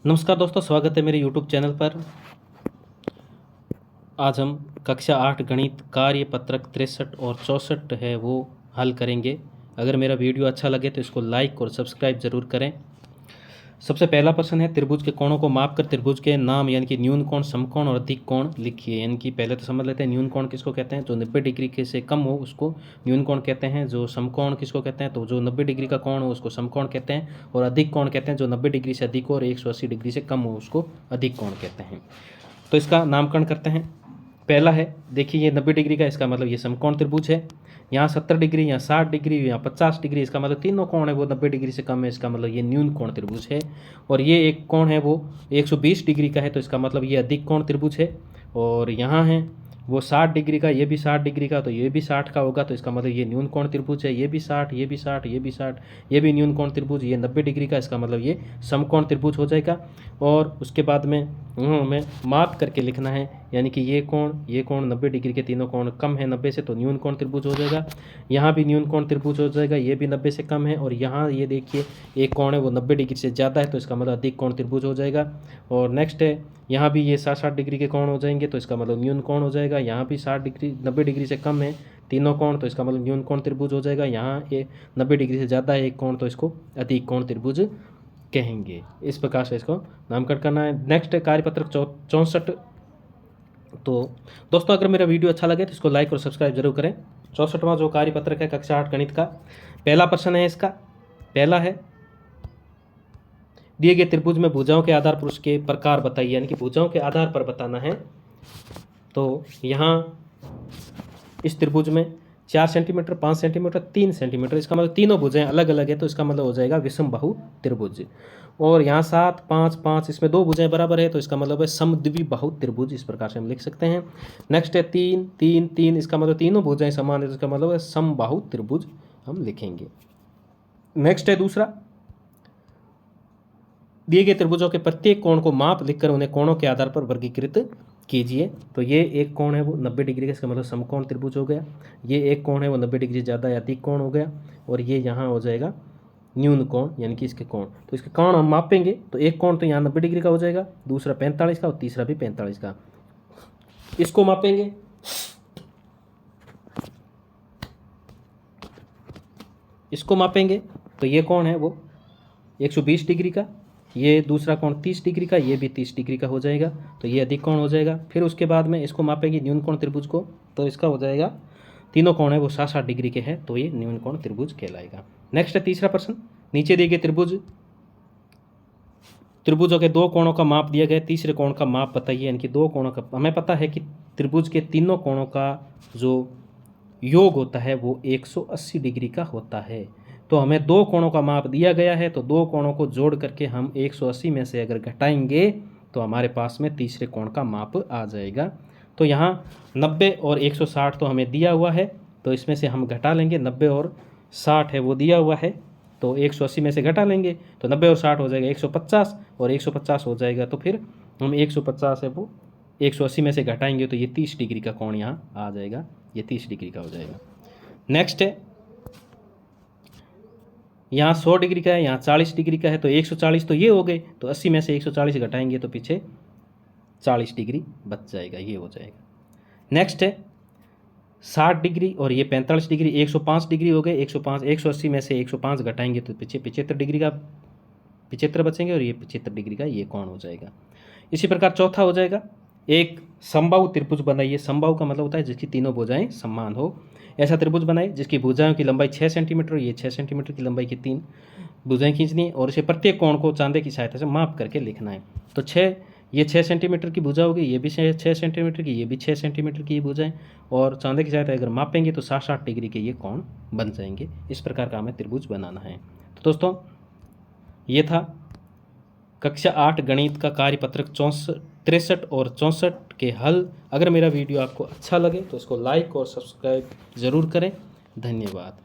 नमस्कार दोस्तों, स्वागत है मेरे YouTube चैनल पर। आज हम कक्षा 8 गणित कार्य पत्रक 63 और 64 है वो हल करेंगे। अगर मेरा वीडियो अच्छा लगे तो इसको लाइक और सब्सक्राइब ज़रूर करें। सबसे पहला प्रश्न है, त्रिभुज के कोणों को मापकर त्रिभुज के नाम यानी कि न्यून कोण, समकोण और अधिक कोण लिखिए। यानी कि पहले तो समझ लेते हैं न्यून कोण किसको कहते हैं। जो 90 डिग्री के से कम हो उसको न्यून कोण कहते हैं। जो समकोण किसको कहते हैं, तो जो 90 डिग्री का कोण हो उसको समकोण कहते हैं। और अधिक कोण कहते हैं जो 90 डिग्री से अधिक हो और 180 डिग्री से कम हो उसको अधिक कोण कहते हैं। तो इसका नामकरण करते हैं। पहला है, देखिए ये 90 डिग्री का, इसका मतलब ये समकोण त्रिभुज है। यहाँ 70 डिग्री, यहाँ 60 डिग्री, यहाँ 50 डिग्री, इसका मतलब तीनों कोण है वो 90 डिग्री से कम है, इसका मतलब ये न्यून कोण त्रिभुज है। और ये एक कोण है वो 120 डिग्री का है, तो इसका मतलब ये अधिक कोण त्रिभुज है। और यहाँ है वो 60 डिग्री का, ये भी 60 डिग्री का, तो ये भी 60 का होगा, तो इसका मतलब ये न्यून कोण त्रिभुज है। ये भी 60, ये भी 60, ये भी 60, ये भी न्यून कोण त्रिभुज। ये 90 डिग्री का, इसका मतलब ये समकोण त्रिभुज हो जाएगा। और उसके बाद में हमें माप करके लिखना है, यानी कि ये कोण 90 डिग्री के तीनों कोण कम है 90 से, तो न्यून कोण त्रिभुज हो जाएगा। यहाँ भी न्यून कोण त्रिभुज हो जाएगा, ये भी 90 से कम है। और यहाँ ये देखिए एक कोण है वो 90 डिग्री से ज़्यादा है, तो इसका मतलब अधिक कोण त्रिभुज हो जाएगा। और नेक्स्ट है, यहाँ भी ये 60 डिग्री के कोण हो जाएंगे, तो इसका मतलब न्यून कोण हो जाएगा। यहाँ भी 60 डिग्री 90 डिग्री से कम है तीनों कोण, तो इसका मतलब न्यून कोण त्रिभुज हो जाएगा। यहाँ ये 90 डिग्री से ज़्यादा है एक कोण, तो इसको अधिक कोण त्रिभुज कहेंगे। इस प्रकार से इसको नामकरण करना है। नेक्स्ट है कार्यपत्रक 64। तो दोस्तों, अगर मेरा वीडियो अच्छा लगे तो इसको लाइक और सब्सक्राइब जरूर करें। 64वां जो कार्यपत्रक है कक्षा 8 गणित का, पहला प्रश्न है इसका। पहला है, दिए गए त्रिभुज में भुजाओं के आधार पर उसके प्रकार बताइए, यानी कि भुजाओं के आधार पर बताना है। तो यहाँ इस त्रिभुज में 4 सेंटीमीटर, 5 सेंटीमीटर, 3 सेंटीमीटर, इसका मतलब तीनों भुजाएं अलग अलग है, तो इसका मतलब हो जाएगा विषम बाहु त्रिभुज। और यहाँ 7, 5, 5, इसमें दो भुजाएं बराबर है, तो इसका मतलब है समद्वि बाहु त्रिभुज। इस प्रकार से हम लिख सकते हैं। नेक्स्ट है 3, 3, 3, इसका मतलब तीनों भुजाएं समान है, तो इसका मतलब है समबाहु त्रिभुज हम लिखेंगे। नेक्स्ट है दूसरा, दिए गए त्रिभुजों के प्रत्येक कोण को माप लिखकर उन्हें कोणों के आधार पर वर्गीकृत कीजिए। तो ये एक कोण है वो 90 डिग्री का, इसका मतलब समकोण त्रिभुज हो गया। ये एक कोण है वो 90 डिग्री ज़्यादा या अधिक कोण हो गया। और ये यहाँ हो जाएगा न्यून कोण, यानी कि इसके कोण। तो इसके कोण हम मापेंगे, तो एक कोण तो यहाँ 90 डिग्री का हो जाएगा, दूसरा 45 का और तीसरा भी 45 का। इसको मापेंगे, इसको मापेंगे, तो ये कोण है वो 120 डिग्री का, ये दूसरा कोण 30 डिग्री का, ये भी 30 डिग्री का हो जाएगा, तो ये अधिक कोण हो जाएगा। फिर उसके बाद में इसको मापेंगे न्यून कोण त्रिभुज को, तो इसका हो जाएगा, तीनों कोण है वो 60 डिग्री के हैं, तो ये न्यून कोण त्रिभुज कहलाएगा। नेक्स्ट है तीसरा प्रश्न, नीचे दिए गए त्रिभुजों के दो कोणों का माप दिया गया, तीसरे कोण का माप बताइए। यानी कि दो कोणों का, हमें पता है कि त्रिभुज के तीनों कोणों का जो योग होता है वो 180 डिग्री का होता है। तो हमें दो कोणों का माप दिया गया है, तो दो कोणों को जोड़ करके हम 180 में से अगर घटाएंगे तो हमारे पास में तीसरे कोण का माप आ जाएगा। तो यहाँ 90 और 160 तो हमें दिया हुआ है, तो इसमें से हम घटा लेंगे। 90 और 60 है वो दिया हुआ है, तो 180 में से घटा लेंगे, तो 90 और 60 हो जाएगा 150, और 150 हो जाएगा, तो फिर हम 150 है वो 180 में से घटाएंगे, तो ये 30 डिग्री का कोण यहाँ आ जाएगा, ये 30 डिग्री का हो जाएगा। नेक्स्ट है, यहाँ 100 डिग्री का है, यहाँ 40 डिग्री का है, तो 140 तो ये हो गए, तो 80 में से 140 घटाएंगे तो पीछे 40 डिग्री बच जाएगा, ये हो जाएगा। नेक्स्ट है 60 डिग्री और ये 45 डिग्री, 105 डिग्री हो गए, 105, 180 में से 105 घटाएंगे तो पीछे 75 डिग्री का 75 बचेंगे, और ये 75 डिग्री का ये कोण हो जाएगा। इसी प्रकार चौथा हो जाएगा, एक समबाहु त्रिभुज बनाइए। समबाहु का मतलब होता है जिसकी तीनों भुजाएं समान हो। ऐसा त्रिभुज बनाए जिसकी भुजाओं की लंबाई 6 सेंटीमीटर, ये 6 सेंटीमीटर की लंबाई की 3 भुजाएं खींचनी है, और इसे प्रत्येक कोण को चांदे की सहायता से माप करके लिखना है। तो 6, ये 6 सेंटीमीटर की भुजा होगी, ये भी 6 सेंटीमीटर की, ये भी 6 सेंटीमीटर की भुजाएं, और चांदे की सहायता अगर मापेंगे तो 60 डिग्री के ये कोण बन जाएंगे। इस प्रकार का हमें त्रिभुज बनाना है। तो दोस्तों, ये था कक्षा 8 गणित का कार्यपत्रक 63 और 64 के हल। अगर मेरा वीडियो आपको अच्छा लगे तो इसको लाइक और सब्सक्राइब ज़रूर करें। धन्यवाद।